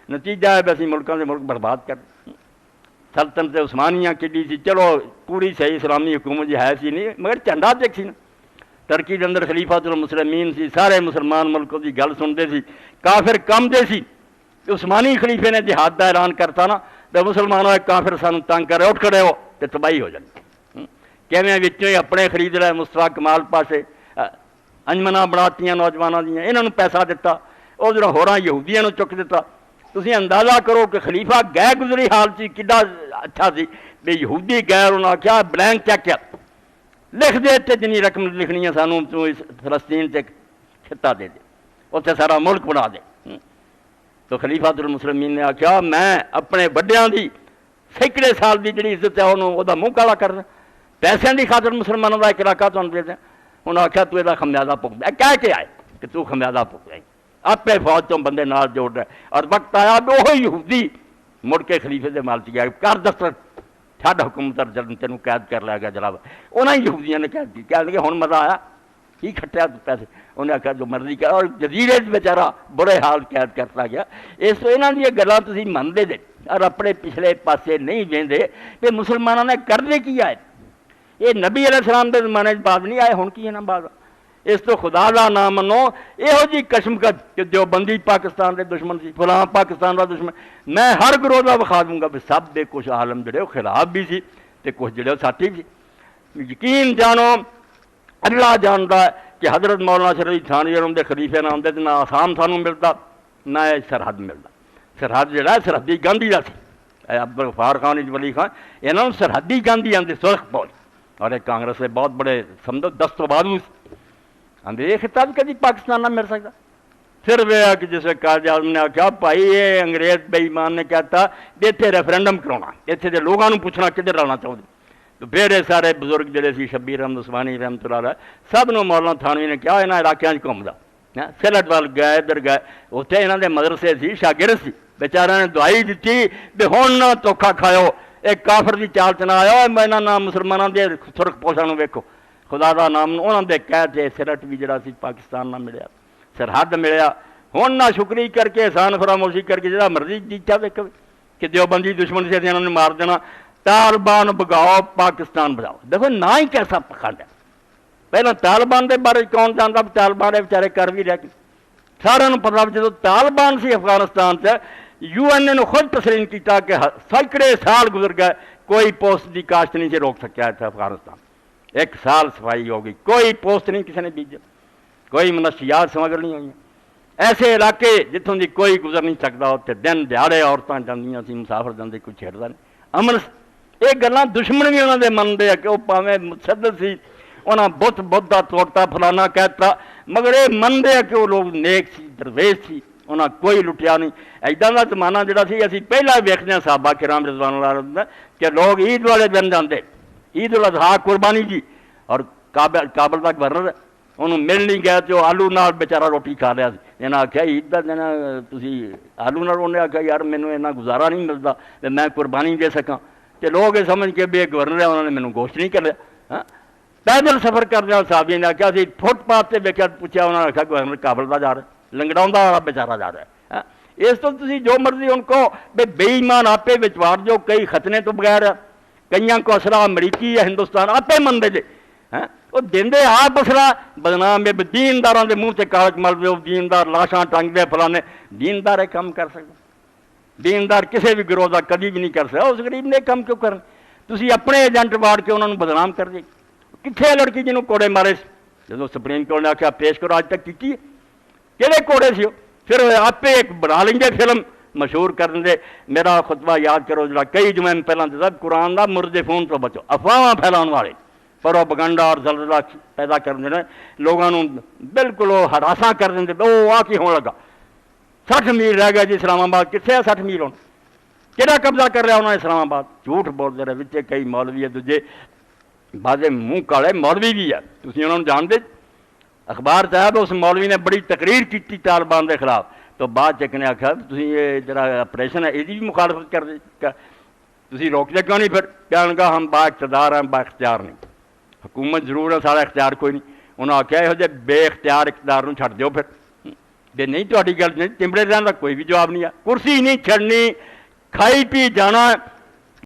नतीजा है भी मुल्कों के मुल्क बर्बाद कर। सल्तनत उस्मानिया कि सी, चलो पूरी सही इस्लामी हुकूमत है सी नहीं, मगर झंडा तक सी ना। टर्की के अंदर खलीफातुल मुसलमीन सी, सारे मुसलमान मुल्कों की गल सुनते सी, काफिर कंबते सी। उस्मानी खलीफे ने जिहाद का ऐलान करता ना, तो मुसलमानों काफिर सानू तंग करे, उठ खड़े हो तो तबाही हो जाती। किवें विचों ही अपने खरीद लिया मुस्तफा कमाल पासे, अंजमना बनातियां नौजवानों दियां, इन्होंने पैसा दिता, वो जो होरां यहूदियों ने चुक दिता। तुसीं अंदाजा करो कि खलीफा गै गुजरी हाल सी किड्डा अच्छा सी भी यहूदी गैर, उन्हें आख्या ब्लैंक चैक लिख दे ते जिन्नी रकम लिखनी है सानू तू इस फलस्तीन से खिता दे दे, उत्थे सारा मुल्क बना दे। तो खलीफातुल मुसलमीन ने आख्या मैं अपने वड्डियां दी सैकड़े साल की जी इज्जत है उन्होंने मूँह काला करना, पैसों की खातर मुसलमानों का एक इलाका तुम दे दें। उन्हें आख्या तू यदा खमियाजा भुगत कह के आए कि तू खमियाजा भुगत, आपे फौज तो बंदे नाल जोड़ रहे। और वक्त आया भी वही यहूदी मुड़ के खलीफे के माल च गया, कर दफ्तर छड़ हुकूमत जन तेन कैद कर लिया गया जनाब। उन्हें यहूदियों ने कैद की, कह लगे हुण मजा आया की खट्टिया पैसे। उन्हें आख्या जो मर्जी कर, और जजीरे बेचारा बुरे हाल कैद करता गया। इस तो इन्हों दी गल्लां तुसीं मनदे जे और अपने पिछले पासे नहीं वेंदे कि मुसलमानों ने करदे की आए। ये नबी अलैहिस्सलाम के जमाने बाद नहीं आए, हुण की है ना बाद। इस तो खुदा का ना मनो, इहो जी कशमकश कि जो बंदी पाकिस्तान के दुश्मन सी, फलां पाकिस्तान का दुश्मन, मैं हर गरोजा विखा दूंगा भी सब दे कुछ आलम जोड़े खिलाफ भी सी ते कुछ जोड़े साथी भी। यकीन जानो अल्लाह जानता है कि हजरत मौलाना शरीफ थानवी उनके खलीफे ना आते तो ना आसाम सानू मिलता ना सरहद मिलता। सरहद जोड़ा सरहदी गांधी का सी, अब्दुल गफ्फार खान वली खान, इन्होंने सरहदी गांधी आते सुरख फौज। और एक कांग्रेस के बहुत बड़े समझो दस्तबाजू आंदे ये खिताब कभी पाकिस्तान ना मिल सकता। फिर वे कि जिस कायद आज़म ने आख्या भाई ये अंग्रेज बेईमान ने कहता इतने रेफरेंडम कराना, इतने के लोगों को पूछना किधर रहना चाहते। तो फिर ये सारे बजुर्ग जोड़े सी शब्बीर अहमद उस्मानी रहमतुल्लाह सब नूं मौलाना थानवी ने कहा इन्होंने इलाकों घूमदा, सिलट वाल गए इधर गए, उत्थे इन्हों के मदरसे सी शागिर्द सी, बेचारा ने दुआई दी भी हुण ना धोखा खाओ, एक काफर की चाल च ना आयो, इन्होंने ना मुसलमानों के सुरख पोषण वेखो, खुदा का नाम उन्होंने कहते सिलट भी जरा सी पाकिस्तान ना मिलया, सरहद मिलया। हुण ना शुक्री करके एहसान फरामोशी करके जो मर्जी जीता वेख कि देवबंदी दुश्मन से इन्होंने मार देना, तालिबान भगाओ पाकिस्तान बचाओ। देखो ना ही कैसा पखंड है। पहला तालिबान के बारे कौन जानता, तालिबान बेचारे कर भी रह गए, सारे पता जो तालिबान से अफगानिस्तान से UN ने खुद तस्लीम किया कि सैकड़े साल गुजर गए, कोई पोस्ट की काश्त नहीं से रोक सकिया इतना अफगानिस्तान। एक साल सफाई हो गई, कोई पोस्ट नहीं किसी ने बीजा, कोई मनशियात सामग्री नहीं हुई। ऐसे इलाके जितों की कोई गुजर नहीं सकता, उत्थे दिन दिहाड़े औरतां जांदियां सी, मुसाफिर जाते, कोई छेड़ता नहीं। अमन ये गल्लां दुश्मन भी उन्होंने मनते हैं कि वह भावें मुसद्दद सी, उन्हें बुत बुत का तोड़ता फलाना कहता, मगर ये मनते हैं कि वह लोग नेक सी दरवेश सी, उन्हें कोई लुटिया नहीं। इदां का जमाना जोड़ा सी असीं पहला वेखदे हां साहबा किराम रिज़वानुल्लाह कि लोग ईद वाले दिन जाते, ईद उल अज़हा कुर्बानी जी, और काबल का गवर्नर उन्होंने मिल नहीं गया तो आलू नाल बेचारा रोटी खा रहा। इन्हें आख्या ईद का दिन तुसीं आलू नाल, उन्हें आख्या यार मैनू इन्ना गुजारा नहीं मिलता तो मैं कुर्बानी दे सकां, तो लोग ये समझ के भी गवर्नर है उन्होंने मैनू गोश्त नहीं कर। हाँ पैदल सफर कर रहा साहबी ने आख्या फुटपाथ से वेख्या, पूछा उन्होंने आख्या गवर्नर काबल का जा रहा, लंगड़ाउंदा वाला बेचारा जा रहा है। इस तो तुसीं जो मर्जी उनको बेईमान आपे विचवार जो, कई खतने तो बगैर, कई को असला अमरीकी या हिंदुस्तान आपे मनते जे, हैं वो देंदे आप असला बदनाम है। दीनदारों के मूँह से कागज मल दो, दीनदार लाशां टंगदे फलाने, दीनदार एक काम कर सकते, दीनदार किसी भी गिरोह का कभी भी नहीं कर सकता। उस गरीब ने काम क्यों करन, तुसीं अपने एजेंट वाड़ के उन्होंने बदनाम कर दे। कित्थे लड़की जिन्होंने कोड़े मारे जो सुप्रीम कोर्ट ने आख्या पेश करो, अज तक की कि कोड़े सी, फिर आपे एक बना लेंगे फिल्म मशहूर कर देंगे। मेरा खुतबा याद करो जो कई जुमे पहला दसा, कुरान का मुर्दे फोन तो बचो, अफवाह फैलाने वाले प्रोपगंडा और जलजला पैदा कर देने, लोगों बिल्कुल हरासा कर देंगे। वो आ की होने लगा 60 मील रह गया जी इस्लामाबाद, कितने है 60 मील, कि कब्जा कर रहा उन्होंने इस्लामाबाद, झूठ बोलते रहे। विच कई मौलवी है दूजे बाजे मूँह काले मौलवी भी है, तुम उन्होंने जानते। अखबार साहब उस मौलवी ने बड़ी तकरीर की तालिबान के खिलाफ, तो बाद चक ने आख्या तुम ये जरा ऑपरेशन है यदी भी मुखालफत कर तुम रोकते क्यों नहीं। फिर कहने का हम बाख्तियार हैं, बाख्तियार नहीं, हुकूमत जरूर है, सारा इख्तियार कोई नहीं। उन्होंने आख्या यहो जे बेख्तियार इख्तियार छड्ड दो, फिर भी नहीं तुहाडी गल नहीं, चिंबड़े रहने का कोई भी जवाब नहीं है। कुर्सी नहीं छड़नी, खाई पी जाना,